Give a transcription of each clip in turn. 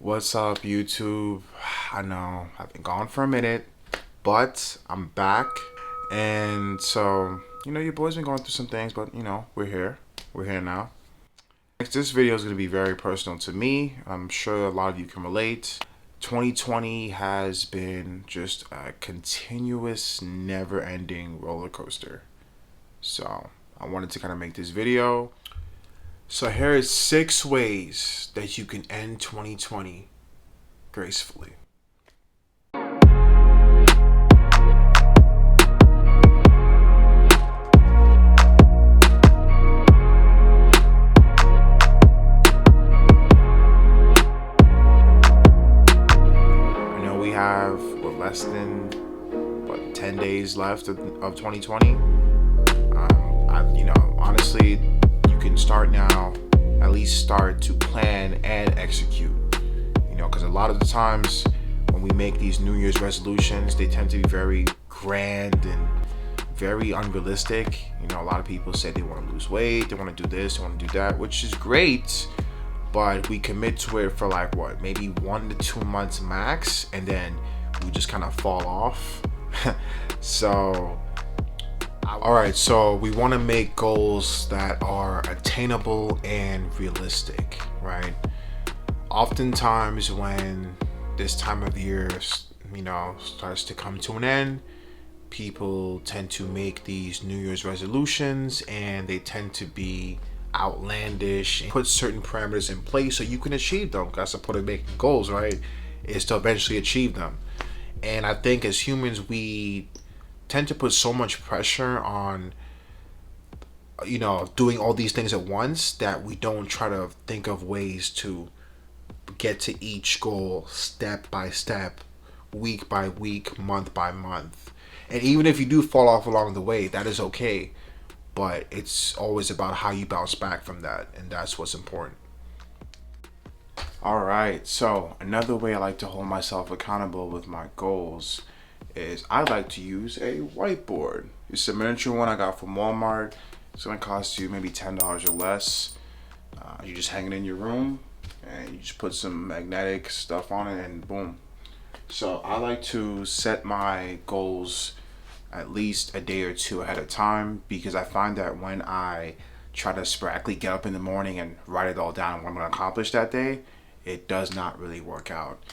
What's up, YouTube? I know I've been gone for a minute, but I'm back. And so, your boy's been going through some things, but we're here. We're here now. This video is going to be very personal to me. I'm sure a lot of you can relate. 2020 has been just a continuous, never ending roller coaster. So, I wanted to kind of make this video. So, here is 6 ways that you can end 2020 gracefully. I know we have less than 10 days left of 2020. Honestly, you can start now. At least start to plan and execute. Because a lot of the times when we make these New Year's resolutions, they tend to be very grand and very unrealistic. A lot of people say they want to lose weight, they want to do this, they want to do that, which is great, but we commit to it for maybe 1 to 2 months max, and then we just kind of fall off. So we want to make goals that are attainable and realistic, right? Oftentimes when this time of year, starts to come to an end, people tend to make these New Year's resolutions, and they tend to be outlandish and put certain parameters in place so you can achieve them. That's the point of making goals, right? Is to eventually achieve them. And I think as humans, we tend to put so much pressure on doing all these things at once that we don't try to think of ways to get to each goal step by step, week by week, month by month. And even if you do fall off along the way, that is okay, but it's always about how you bounce back from that, and that's what's important. All right, so another way I like to hold myself accountable with my goals is I like to use a whiteboard. It's a miniature one I got from Walmart. It's gonna cost you maybe $10 or less. You just hang it in your room, and you just put some magnetic stuff on it, and boom. So I like to set my goals at least a day or two ahead of time, because I find that when I try to sporadically get up in the morning and write it all down what I'm going to accomplish that day, it does not really work out,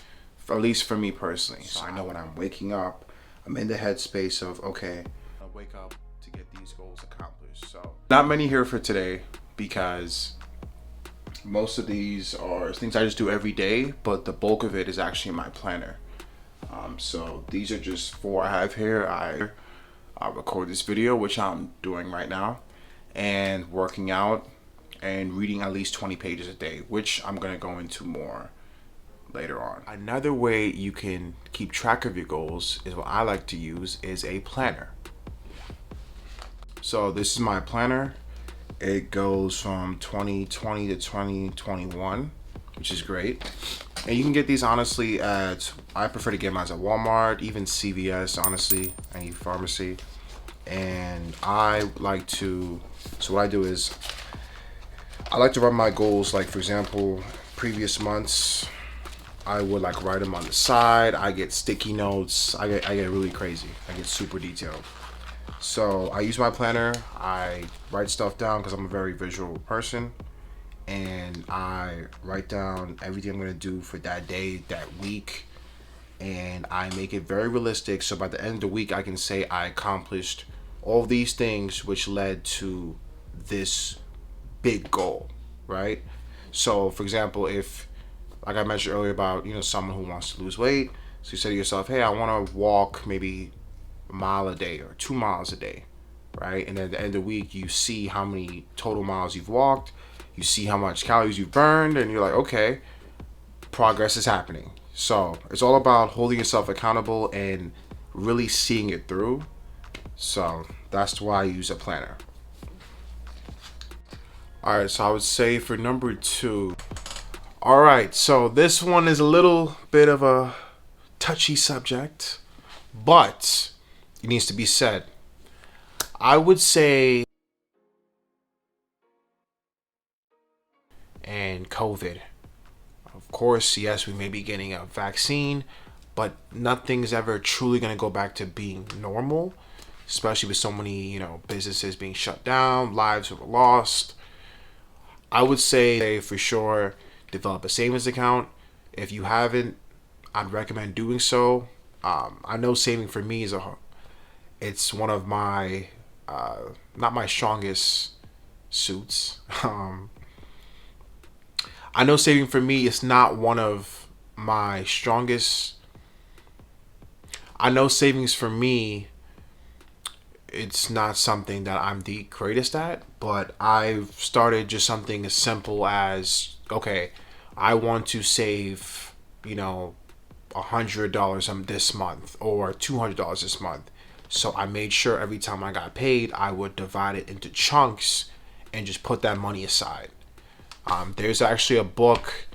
at least for me personally. So I know when I'm waking up, I'm in the headspace of, okay, I'll wake up to get these goals accomplished. So not many here for today, because most of these are things I just do every day, but the bulk of it is actually my planner. So these are just 4 I have here. I record this video, which I'm doing right now, and working out and reading at least 20 pages a day, which I'm going to go into more later on. Another way you can keep track of your goals is what I like to use is a planner. So this is my planner. It goes from 2020 to 2021, which is great. And you can get these honestly I prefer to get mine at Walmart, even CVS, honestly, any pharmacy. And so what I do is I like to write my goals, like for example, previous months, I would write them on the side. I get sticky notes. I get really crazy. I get super detailed. So I use my planner. I write stuff down because I'm a very visual person, and I write down everything I'm going to do for that day, that week, and I make it very realistic. So by the end of the week, I can say I accomplished all these things which led to this big goal, right? So for example, if, like I mentioned earlier about, someone who wants to lose weight, so you say to yourself, hey, I want to walk maybe a mile a day or 2 miles a day, right? And then at the end of the week, you see how many total miles you've walked, you see how much calories you've burned, and you're like, okay, progress is happening. So it's all about holding yourself accountable and really seeing it through. So that's why I use a planner. All right, so I would say for number 2, all right, so this one is a little bit of a touchy subject, but it needs to be said. I would say, and COVID. Of course, yes, we may be getting a vaccine, but nothing's ever truly going to go back to being normal, especially with so many, businesses being shut down, lives were lost. I would say for sure develop a savings account. If you haven't, I'd recommend doing so. I know saving for me it's one of my not my strongest suits. I know saving for me is not one of my strongest. I know savings for me, it's not something that I'm the greatest at, but I've started just something as simple as, okay, I want to save, $100 this month or $200 this month. So I made sure every time I got paid, I would divide it into chunks and just put that money aside. There's actually a book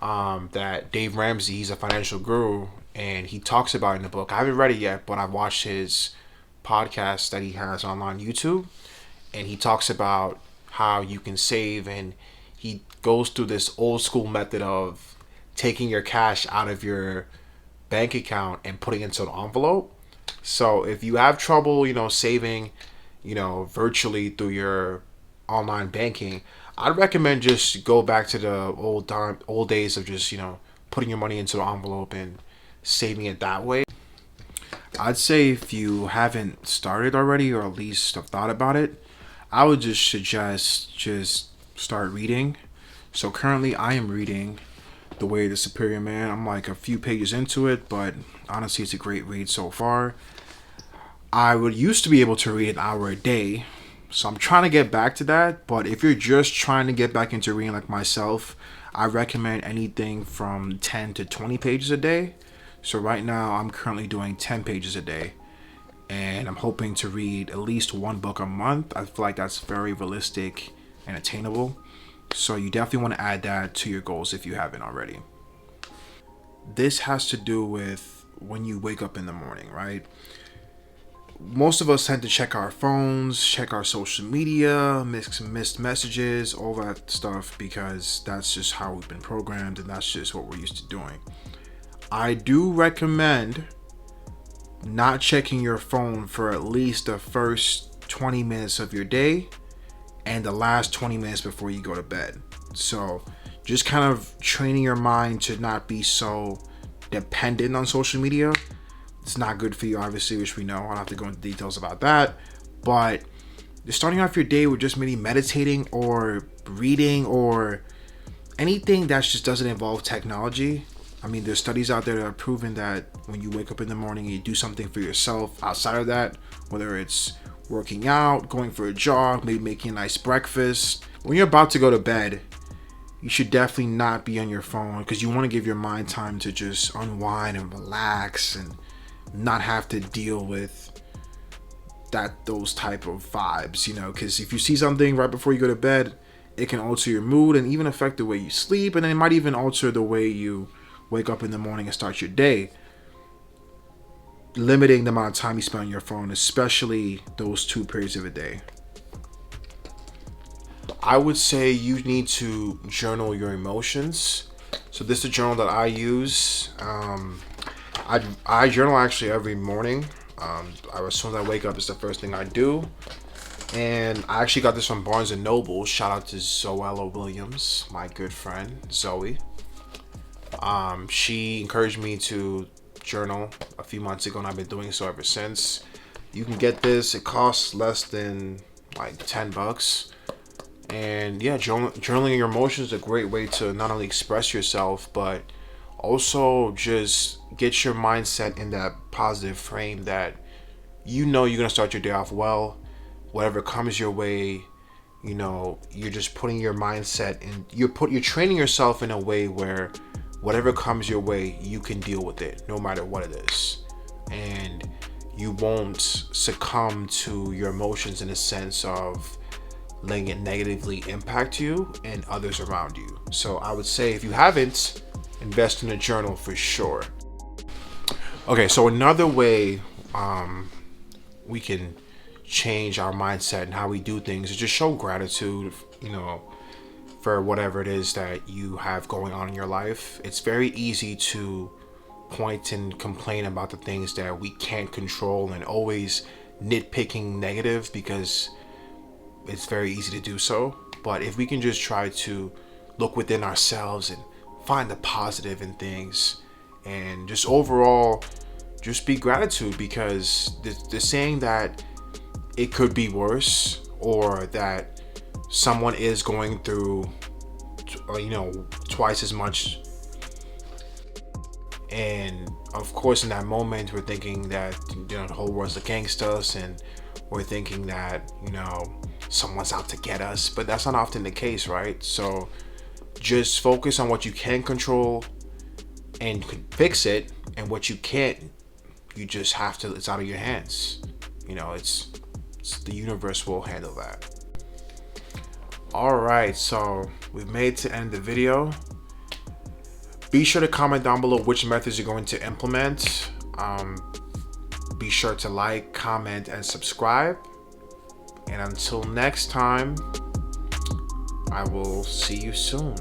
that Dave Ramsey, he's a financial guru, and he talks about in the book. I haven't read it yet, but I've watched his podcast that he has online YouTube, and he talks about how you can save, and he goes through this old school method of taking your cash out of your bank account and putting it into an envelope. So if you have trouble, saving, virtually through your online banking, I'd recommend just go back to the old days of just, putting your money into an envelope and saving it that way. I'd say if you haven't started already, or at least have thought about it, I would just suggest just start reading. So currently I am reading The Way of the Superior Man. I'm like a few pages into it, but honestly it's a great read so far. I would used to be able to read an hour a day, so I'm trying to get back to that. But if you're just trying to get back into reading like myself, I recommend anything from 10 to 20 pages a day. So right now I'm currently doing 10 pages a day, and I'm hoping to read at least one book a month. I feel like that's very realistic and attainable. So you definitely want to add that to your goals if you haven't already. This has to do with when you wake up in the morning, right? Most of us tend to check our phones, check our social media, missed messages, all that stuff, because that's just how we've been programmed and that's just what we're used to doing. I do recommend not checking your phone for at least the first 20 minutes of your day and the last 20 minutes before you go to bed. So just kind of training your mind to not be so dependent on social media. It's not good for you, obviously, which we know. I don't have to go into details about that. But you're starting off your day with just maybe meditating or reading or anything that just doesn't involve technology. I mean, there's studies out there that are proven that when you wake up in the morning and you do something for yourself outside of that, whether it's working out, going for a jog, maybe making a nice breakfast, when you're about to go to bed, you should definitely not be on your phone, because you want to give your mind time to just unwind and relax and not have to deal with those type of vibes, because if you see something right before you go to bed, it can alter your mood and even affect the way you sleep, and then it might even alter the way you wake up in the morning and start your day. Limiting the amount of time you spend on your phone, especially those 2 periods of a day. I would say you need to journal your emotions. So this is a journal that I use. I journal actually every morning. As soon as I wake up, it's the first thing I do. And I actually got this from Barnes & Noble. Shout out to Zoella Williams, my good friend, Zoe. She encouraged me to journal a few months ago, and I've been doing so ever since. You can get this. It costs less than like $10. And yeah, journaling your emotions is a great way to not only express yourself, but also just get your mindset in that positive frame that you're going to start your day off well. Whatever comes your way, you're just putting your mindset in, you're training yourself in a way where whatever comes your way, you can deal with it no matter what it is. And you won't succumb to your emotions in a sense of letting it negatively impact you and others around you. So I would say if you haven't, invest in a journal for sure. Okay, so another way we can change our mindset and how we do things is just show gratitude, for whatever it is that you have going on in your life. It's very easy to point and complain about the things that we can't control and always nitpicking negative, because it's very easy to do so. But if we can just try to look within ourselves and find the positive in things, and just overall just be gratitude, because the saying that it could be worse, or that someone is going through twice as much, and of course in that moment we're thinking that the whole world's against us, and we're thinking that someone's out to get us, but that's not often the case, right? So just focus on what you can control and fix it, and what you can't, you just have to, it's out of your hands. It's the universe will handle that. All right, so we've made to end the video. Be sure to comment down below which methods you're going to implement. Be sure to like, comment, and subscribe. And until next time, I will see you soon.